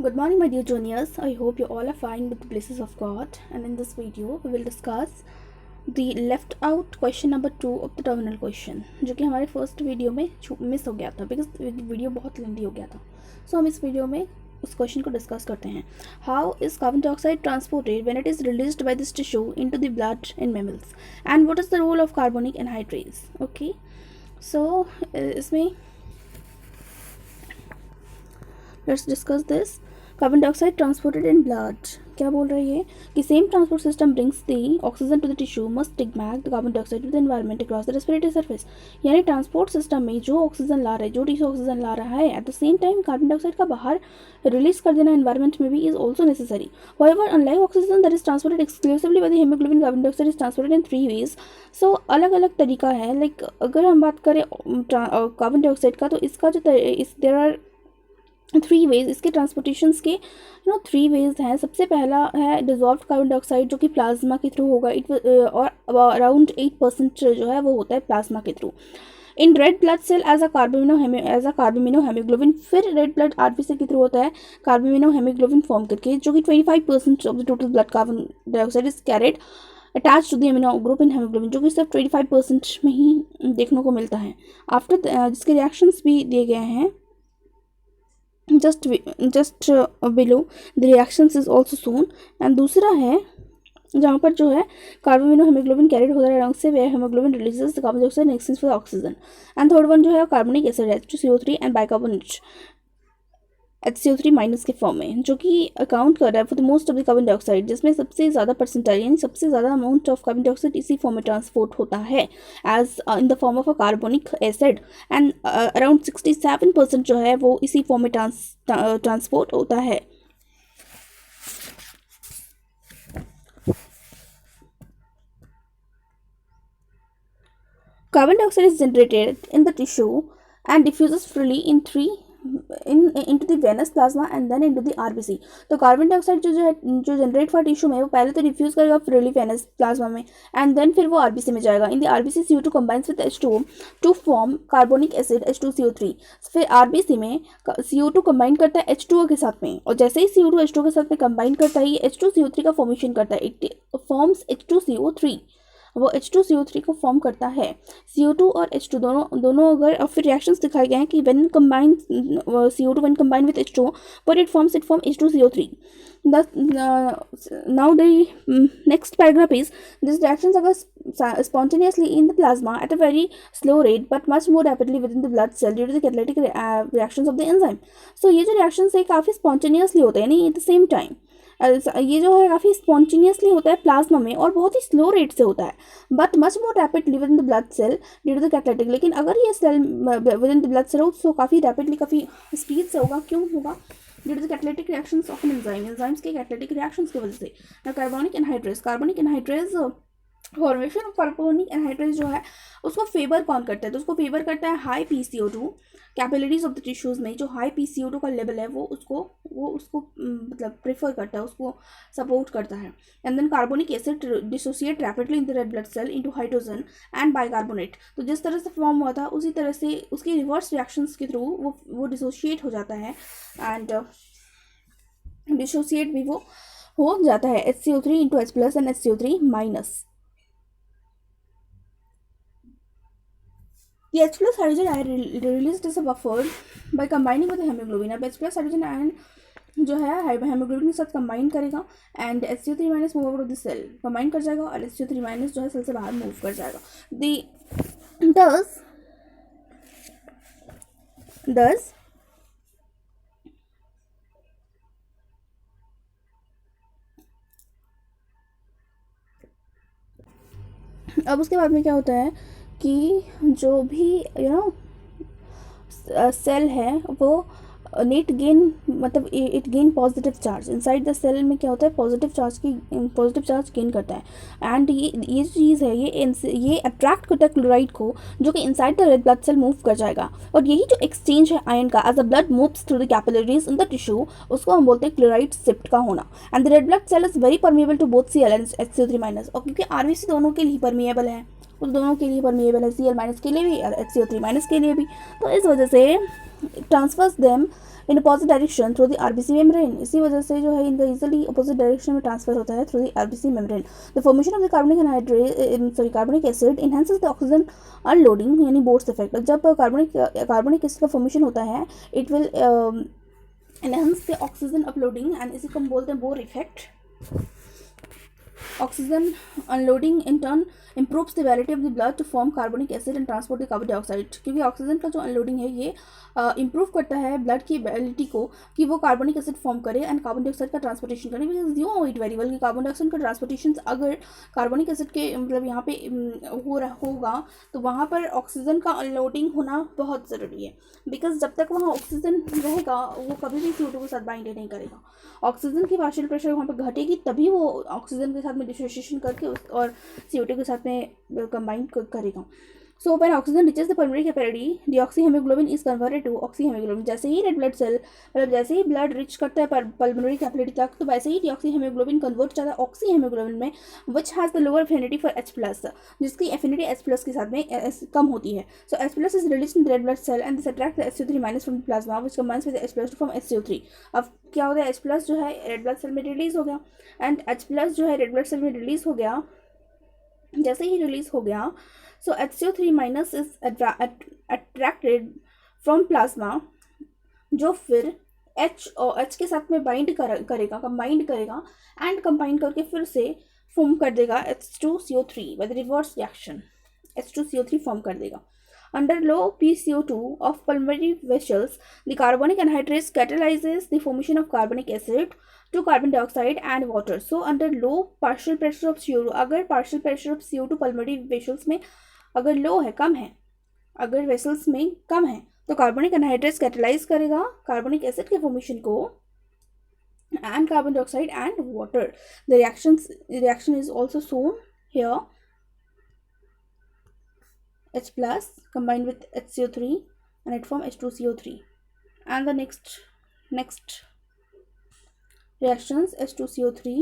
Good morning, my dear juniors. I hope you all are fine with the blessings of God. And in this video, we will discuss the left out question number 2 of the terminal question, जो कि हमारे first video में miss हो गया था because video बहुत लेंदी हो गया था. सो हम इस वीडियो में उस क्वेश्चन को डिस्कस करते हैं. How is carbon dioxide transported when it is released by this tissue into the blood in mammals and what is the role of carbonic anhydrase. Okay, so इसमें let's discuss this. Carbon dioxide transported in blood, क्या बोल रही है कि same transport system brings the oxygen to the tissue must take back the carbon dioxide to the environment across the respiratory surface. यानी transport system में जो oxygen ला रहा है, जो टिश्यू ऑक्सीजन ला रहा है, at the same time carbon dioxide का बाहर रिलीज कर देना एनवायरनमेंट में भी is also necessary. However unlike oxygen that is transported exclusively by the haemoglobin, carbon dioxide is transported in 3 ways. So अलग अलग तरीका है. लाइक अगर हम बात करें कार्बन डाइऑक्साइड का, तो इसका जो देयर आर 3 वेज. इसके ट्रांसपोर्टेशंस के 3 वेज हैं. सबसे पहला है डिजॉल्व कार्बन डाइऑक्साइड, जो कि प्लाज्मा के थ्रू होगा. और अराउंड 8% जो है वो होता है प्लाज्मा के through. In red blood cell as a carbamino haemoglobin. फिर रेड ब्लड आरबीसी के थ्रू होता है कार्बोमिनो हेमोग्लोबिन फॉर्म करके, जो कि 25% of the total blood carbon dioxide is carried attach to the amino group in haemoglobin, जो कि सिर्फ 25% में ही देखने को मिलता है. आफ्टर जिसके रिएक्शंस भी दिए गए हैं just below the reactions is also shown. And दूसरा है जहाँ पर जो है कार्बोमिनो हेमोग्लोबिन कैरिड होता है रंग से, वे hemoglobin releases the carbon dioxide in exchange for oxygen. And third one जो है carbonic acid H2CO3 and bicarbonate HCO3 minus के फॉर्म में, जो कि अकाउंट कर रहा है for the most of the carbon dioxide, जिसमें सबसे ज़्यादा परसेंटाइल यानी सबसे ज़्यादा अमाउंट ऑफ कार्बन डाइऑक्साइड इसी फॉर्म में ट्रांसपोर्ट होता है as in the form of a carbonic acid. And around 67% जो है वो इसी फॉर्म में ट्रांसपोर्ट होता है. Carbon dioxide is generated in the tissue and diffuses freely into the venous plasma and then into the RBC. तो carbon dioxide जो generate for tissue में वो पहले तो डिफ्यूज करेगा फ्रीली वेनस प्लाज्मा में एंड देन फिर वो आरबीसी में जाएगा. In the RBC CO2 combines with H2O to form carbonic acid H2CO3. फिर आरबीसी में CO2 कंबाइन करता है H2O के साथ में, और जैसे ही CO2 H2O के साथ में कंबाइन करता है, ये H2CO3 का फॉर्मेशन करता है. इट फॉर्म्स H2CO3, वो H2CO3 को फॉर्म करता है. CO2 और H2 दोनों अगर, और फिर रिएक्शंस दिखाए गए हैं कि when combine CO2 when combine with H2O but it forms H2CO3. Now the next paragraph is these reactions occur spontaneously in the plasma at a very slow rate but much more rapidly within the blood cell due to the catalytic reactions of the enzyme. So ये जो reactions है काफ़ी spontaneously होते हैं, नहीं at the same time. ये जो है काफ़ी स्पॉन्टेनियसली होता है प्लाज्मा में और बहुत ही स्लो रेट से होता है, but much more rapidly within the blood cell due to the catalytic. लेकिन अगर ये cell within the blood cell हो तो काफ़ी रैपिडली, काफ़ी स्पीड से होगा. क्यों होगा? Due to the catalytic reactions of enzymes के कैटलिटिक रिएक्शंस की वजह से. Carbonic anhydrase formation of carbonic anhydrase जो है उसको फेवर कौन करता है? तो उसको फेवर करता है high PCO2 capillaries of the tissues में. जो हाई PCO2 का लेवल है वो उसको मतलब प्रेफर करता है, उसको सपोर्ट करता है. And then carbonic acid dissociate rapidly in the red blood cell into hydrogen and bicarbonate. तो जिस तरह से फॉर्म हुआ था उसी तरह से उसकी रिवर्स रिएक्शंस के थ्रू वो डिसोसिएट हो जाता है एंड डिसोसिएट भी वो हो जाता है HCO3 into H+ and HCO3 minus. The H+ hydrogen ion released as a buffer by combining with the hemoglobin. अब H+ hydrogen ion जो है हेमोग्लोबिन के साथ कंबाइन करेगा and HCO3 minus move out of the cell, combine कर जाएगा और HCO3 minus जो है सेल से बाहर मूव कर जाएगा. Thus अब उसके बाद में क्या होता है कि जो भी सेल है वो नेट गेन मतलब it gain positive charge inside the cell में. क्या होता है? पॉजिटिव चार्ज गेन करता है. एंड ये चीज़ है ये अट्रैक्ट करता है क्लोराइड को, जो कि inside the red blood cell move कर जाएगा. और यही जो एक्सचेंज है आयन का as a blood moves through the capillaries in the tissue, उसको हम बोलते हैं क्लोराइड शिफ्ट का होना. And the red blood cell is very permeable to both Cl and HCO3 minus. और क्योंकि आरबीसी दोनों के लिए परमिएबल है, उस दोनों के लिए परमिएबल है, Cl माइनस के लिए भी और HCO3 माइनस के लिए भी. तो इस वजह से transfers them in opposite direction through the RBC membrane. इसी वजह से जो है इनका इजीली अपोजिट डायरेक्शन में ट्रांसफर होता है through the RBC membrane. The formation of the carbonic acid enhances the oxygen unloading, यानी बोर्स इफेक्ट। जब कार्बनिक एसिड का फॉर्मेशन होता है it will enhance the oxygen uploading, and इसी को हम बोलते हैं Bohr effect. Oxygen unloading in turn improves the ability of the blood to form carbonic acid and transport the carbon dioxide, क्योंकि oxygen का जो अनलोडिंग है ये इम्प्रूव करता है ब्लड की एबिलिटी को कि वो कार्बनिक एसिड फॉर्म करे एंड कार्बन डाइऑक्साइड का ट्रांसपोर्टेशन करे। Because you know it very well कि कार्बन डाइऑक्साइड का ट्रांसपोर्टेशन अगर कार्बनिक एसिड के मतलब यहाँ पे होगा तो वहाँ पर ऑक्सीजन का अनलोडिंग होना बहुत ज़रूरी है। बिकॉज जब तक वहाँ ऑक्सीजन रहेगा वो कभी भी CO2 के साथ बाइंड नहीं करेगा। ऑक्सीजन की पार्शियल प्रेशर वहाँ पर घटेगी तभी वो ऑक्सीजन के साथ में डिसोसिएशन करके और CO2 के साथ में कंबाइन करेगा। So when oxygen reaches the pulmonary capillary deoxy haemoglobin is converted to oxy haemoglobin. जैसे ही रेड ब्लड सेल मतलब जैसे ही ब्लड रिच करता है पल्मोनरी कैपिलरी तक तो वैसे ही डीऑक्सी हेमोग्लोबिन कन्वर्ट हो जाता है ऑक्सी हेमोग्लोबिन में, which has the lower affinity for H+, जिसकी एफिनिटी H+ के साथ में कम होती है। So H+ is release in the red blood cell and subtract the SO3- from plasma which combines with H+ to form SO3। अब क्या होता है H+ जो है रेड ब्लड सेल में रिलीज हो गया एंड H+ जो है रेड ब्लड सेल में रिलीज हो गया। जैसे ही रिलीज हो गया सो HCO3- is attracted from plasma, जो फिर H के साथ में बाइंड करेगा कंबाइंड करेगा एंड कंबाइन करके फिर से फॉर्म कर देगा H2CO3 by the reverse reaction. H2CO3 form कर देगा। Under low pCO2 of pulmonary vessels, the carbonic anhydrase catalyzes the formation of carbonic acid to carbon dioxide and water. So under low partial pressure of CO2, अगर partial pressure of CO2 pulmonary vessels में अगर low है कम है, अगर vessels में कम है तो carbonic anhydrase catalyze करेगा carbonic acid के formation को and carbon dioxide and water. The reaction is also shown here. H+ combined with HCO3 and it form H2CO3. And the next reactions H2CO3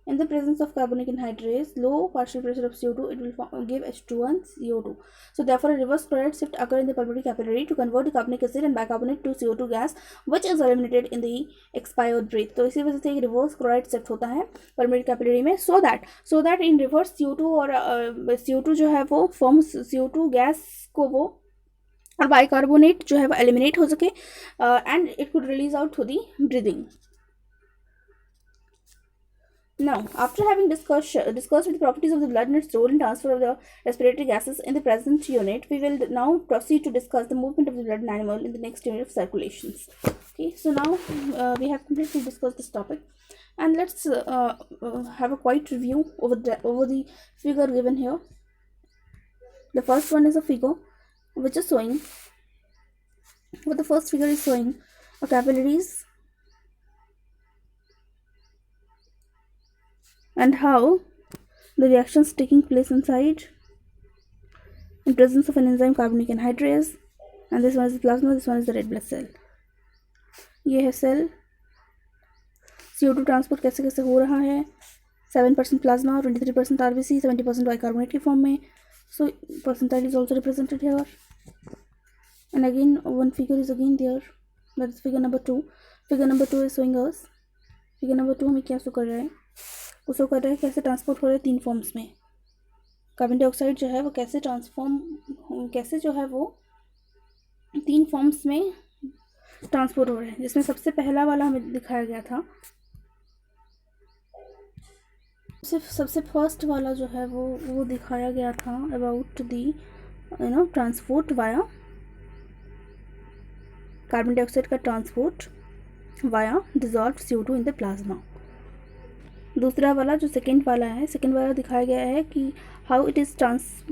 in the presence of carbonic anhydrase, low partial pressure of CO2, it will give H2 and CO2. So therefore a reverse chloride shift occur in the pulmonary capillary to convert the carbonic acid and bicarbonate to CO2 gas which is eliminated in the expired breath. तो इसी वजह से एक reverse chloride shift होता है pulmonary capillary में so that in reverse CO2 और CO2 जो है वो forms CO2 gas को वो और बाइकार्बोनेट जो है वो एलिमिनेट हो सके and it could release out through the breathing. Now, after having discussed the properties of the blood and its role in transfer of the respiratory gases in the present unit, we will now proceed to discuss the movement of the blood in animal in the next unit of circulations. Okay, so now we have completely discussed this topic, and let's have a quick review over the figure given here. The first one is a figure which is showing. What the first figure is showing a capillaries and how the reactions taking place inside in presence of an enzyme carbonic anhydrase, and this one is the plasma, this one is the red blood cell. ये है cell CO2 transport कैसे कैसे हो रहा है 7% plasma 23% RBC 70% bicarbonate के form में. So percentile is also represented here, and again one figure is again there, that is figure number 2. Figure number 2 is showing us, figure number 2 हमें क्या show कर रहा है, वो शो कर रहा है कैसे ट्रांसपोर्ट हो रहा है 3 फॉर्म्स में. कार्बन डाइऑक्साइड जो है वो कैसे जो है वो 3 फॉर्म्स में ट्रांसपोर्ट हो रहे हैं, जिसमें सबसे पहला वाला हमें दिखाया गया था. सबसे फर्स्ट वाला जो है वो दिखाया गया था about the transport via carbon dioxide का transport via dissolved CO2 in the plasma. दूसरा वाला जो सेकेंड वाला दिखाया गया है कि how it is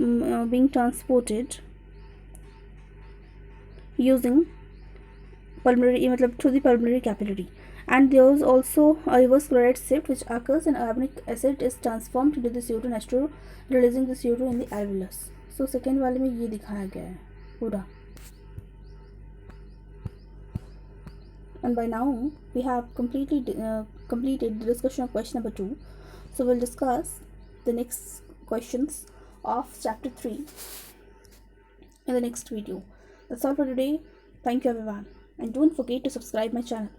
being transported using pulmonary मतलब through the pulmonary capillary, and there is also a reverse chloride shift which occurs and carbonic acid is transformed into the CO2 and H2 releasing the CO2 in the alveolus. So second वाले में ये दिखाया गया है पूरा. And by now we have completed the discussion of question number 2. So we'll discuss the next questions of chapter 3 in the next video. That's all for today. Thank you everyone, and don't forget to subscribe my channel.